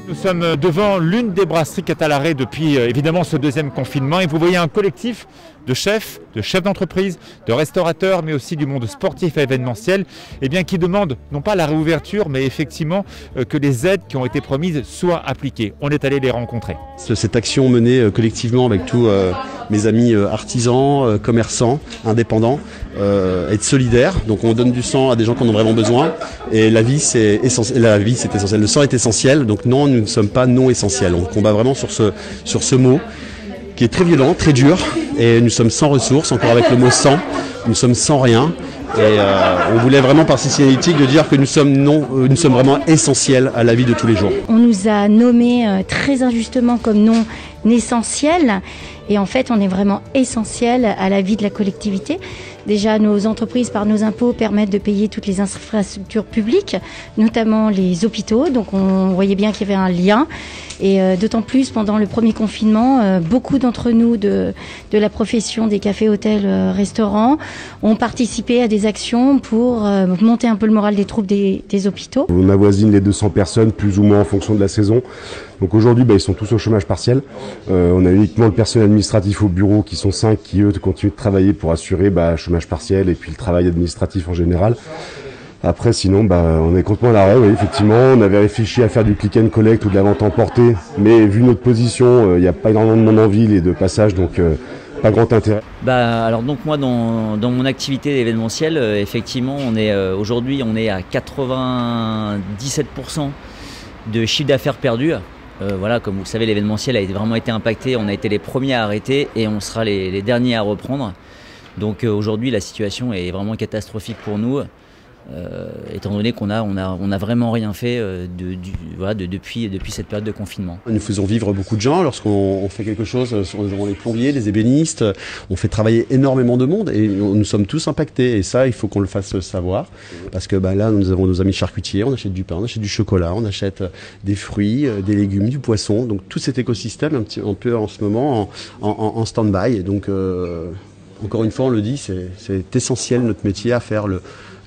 Nous sommes devant l'une des brasseries qui est à l'arrêt depuis évidemment ce deuxième confinement et vous voyez un collectif de chefs d'entreprise, de restaurateurs mais aussi du monde sportif et événementiel qui demandent non pas la réouverture mais effectivement que les aides qui ont été promises soient appliquées. On est allé les rencontrer. Cette action menée collectivement avec tous mes amis artisans, commerçants, indépendants, être solidaire. Donc on donne du sang à des gens qui en ont vraiment besoin et la vie c'est essentiel. Le sang est essentiel, donc non, nous ne sommes pas non essentiels. On combat vraiment sur ce mot qui est très violent, très dur, et nous sommes sans ressources, encore avec le mot sang, nous sommes sans rien. Et on voulait vraiment par cette signalétique de dire que nous sommes vraiment essentiels à la vie de tous les jours. On nous a nommés très injustement comme non essentiels, et en fait on est vraiment essentiels à la vie de la collectivité. Déjà, nos entreprises, par nos impôts, permettent de payer toutes les infrastructures publiques, notamment les hôpitaux. Donc on voyait bien qu'il y avait un lien. Et d'autant plus pendant le premier confinement, beaucoup d'entre nous de la profession des cafés, hôtels, restaurants ont participé à des actions pour monter un peu le moral des troupes des hôpitaux. On avoisine les 200 personnes, plus ou moins en fonction de la saison. Donc aujourd'hui, ils sont tous au chômage partiel. On a uniquement le personnel administratif au bureau qui sont 5 qui eux continuent de travailler pour assurer chômage partiel et puis le travail administratif en général. Après, sinon, on est complètement à l'arrêt, oui, effectivement. On avait réfléchi à faire du click and collect ou de la vente emportée, mais vu notre position, il n'y a pas énormément de monde en ville et de passage, donc pas grand intérêt. Alors donc moi, dans mon activité événementielle, effectivement, aujourd'hui, on est à 97% de chiffre d'affaires perdu. Comme vous le savez, l'événementiel a vraiment été impacté. On a été les premiers à arrêter et on sera les derniers à reprendre. Donc aujourd'hui, la situation est vraiment catastrophique pour nous. Étant donné qu'on a vraiment rien fait depuis cette période de confinement. Nous faisons vivre beaucoup de gens lorsqu'on fait quelque chose, les plombiers, les ébénistes, on fait travailler énormément de monde et nous sommes tous impactés et ça il faut qu'on le fasse savoir parce que là nous avons nos amis charcutiers, on achète du pain, on achète du chocolat, on achète des fruits, des légumes, du poisson, donc tout cet écosystème un peu en ce moment en stand-by. Donc encore une fois on le dit, c'est essentiel notre métier à faire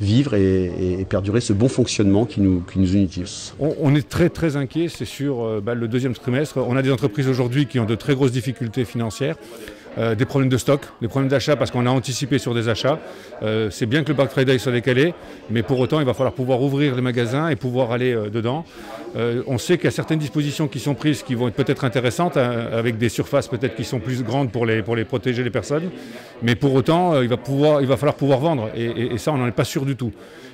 vivre et perdurer ce bon fonctionnement qui nous unit tous. On est très très inquiet, c'est sur le deuxième trimestre. On a des entreprises aujourd'hui qui ont de très grosses difficultés financières, des problèmes de stock, des problèmes d'achat parce qu'on a anticipé sur des achats. C'est bien que le Black Friday soit décalé, mais pour autant il va falloir pouvoir ouvrir les magasins et pouvoir aller dedans. On sait qu'il y a certaines dispositions qui sont prises qui vont être peut-être intéressantes, avec des surfaces peut-être qui sont plus grandes pour les protéger les personnes, mais pour autant il va falloir pouvoir vendre et ça on n'en est pas sûr du tout.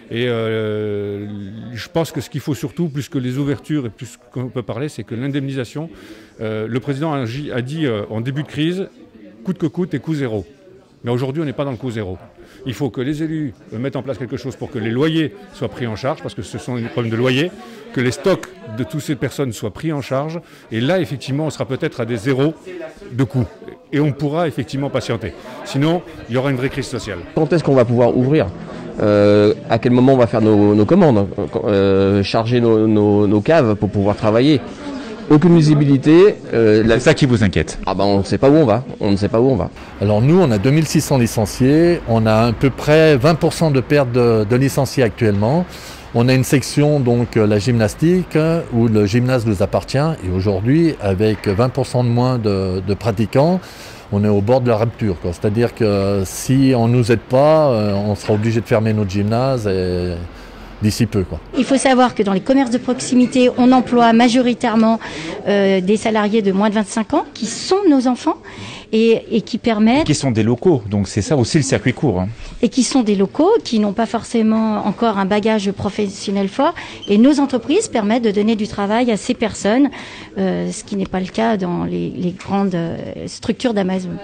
Et je pense que ce qu'il faut surtout, plus que les ouvertures et plus qu'on peut parler, c'est que l'indemnisation, le président a dit en début de crise, coûte que coûte et coût zéro. Mais aujourd'hui, on n'est pas dans le coût zéro. Il faut que les élus mettent en place quelque chose pour que les loyers soient pris en charge, parce que ce sont des problèmes de loyer, que les stocks de toutes ces personnes soient pris en charge. Et là, effectivement, on sera peut-être à des zéros de coût. Et on pourra effectivement patienter. Sinon, il y aura une vraie crise sociale. Quand est-ce qu'on va pouvoir ouvrir ? À quel moment on va faire nos commandes, charger nos caves pour pouvoir travailler? Aucune visibilité. C'est ça qui vous inquiète? On ne sait pas où on va. On ne sait pas où on va. Alors nous, on a 2600 licenciés. On a à peu près 20% de perte de licenciés actuellement. On a une section, donc la gymnastique, où le gymnase nous appartient. Et aujourd'hui, avec 20% de moins de pratiquants, on est au bord de la rupture. C'est-à-dire que si on ne nous aide pas, on sera obligé de fermer notre gymnase d'ici peu. Il faut savoir que dans les commerces de proximité, on emploie majoritairement des salariés de moins de 25 ans qui sont nos enfants et qui permettent... Qui sont des locaux, donc c'est ça aussi le circuit court. Et qui sont des locaux qui n'ont pas forcément encore un bagage professionnel fort. Et nos entreprises permettent de donner du travail à ces personnes, ce qui n'est pas le cas dans les grandes structures d'Amazon.